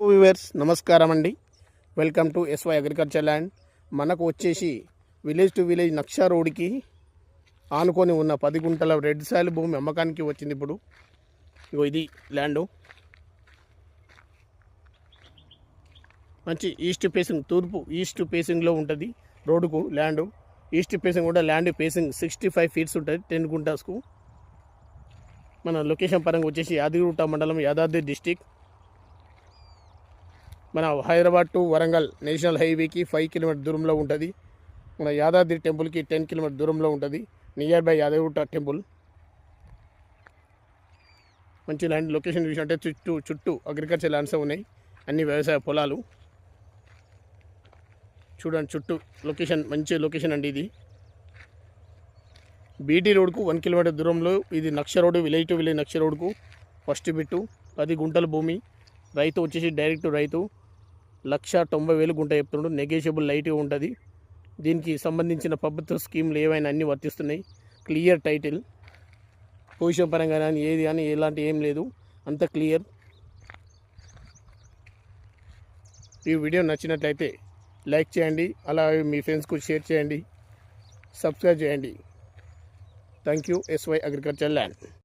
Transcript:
Viewers నమస్కారం అండి. Welcome to SY agriculture land. మనకు వచ్చేసి విలేజ్ టు విలేజ్ నక్షా రోడ్కి ఆనుకొని ఉన్న 10 గుంటల రెడ్ సాయిల్ భూమి అమ్మకానికి వచ్చింది. ఇప్పుడు ఇగో ఇది ల్యాండు. మంచి ఈస్ట్ ఫేసింగ్, తూర్పు ఈస్ట్ ఫేసింగ్లో ఉంటుంది రోడ్డుకు ల్యాండు. ఈస్ట్ ఫేసింగ్ కూడా ల్యాండ్ ఫేసింగ్ 65 ఫీట్స్ ఉంటుంది 10 గుంటాస్కు. మన లొకేషన్ పరంగా వచ్చేసి యాదగిరిగుట్ట మండలం, యాదాద్రి డిస్టిక్. మన హైదరాబాద్ టు వరంగల్ నేషనల్ హైవేకి 5 కిలోమీటర్ దూరంలో ఉంటుంది. మన యాదాద్రి టెంపుల్కి 10 కిలోమీటర్ దూరంలో ఉంటుంది. Near by Yadagirigutta temple. మంచి ల్యాండ్ లొకేషన్ చూసినట్టే చుట్టూ అగ్రికల్చర్ ల్యాండ్స్ ఉన్నాయి, అన్ని వ్యవసాయ పొలాలు. చూడండి చుట్టూ లొకేషన్, మంచి లొకేషన్ అండి ఇది. బీటీ రోడ్కు 1 కిలోమీటర్ దూరంలో ఇది నక్ష రోడ్డు, విలేజ్ టు విలేజ్ నక్ష రోడ్కు ఫస్ట్ బిట్టు. 10 గుంటల భూమి. రైతు వచ్చేసి డైరెక్ట్ రైతు 1,90,000 గుంట చెప్తున్నాడు. నెగోషియబుల్ లైట్గా ఉంటుంది. దీనికి సంబంధించిన ప్రభుత్వ స్కీమ్లు ఏవైనా అన్నీ వర్తిస్తున్నాయి. క్లియర్ టైటిల్, పొజిషన్ పరంగా కానీ ఏది కానీ ఎలాంటి ఏం లేదు, అంత క్లియర్. ఈ వీడియో నచ్చినట్లయితే లైక్ చేయండి, అలాగే మీ ఫ్రెండ్స్కు షేర్ చేయండి, సబ్స్క్రైబ్ చేయండి. Thank you. SY agriculture land.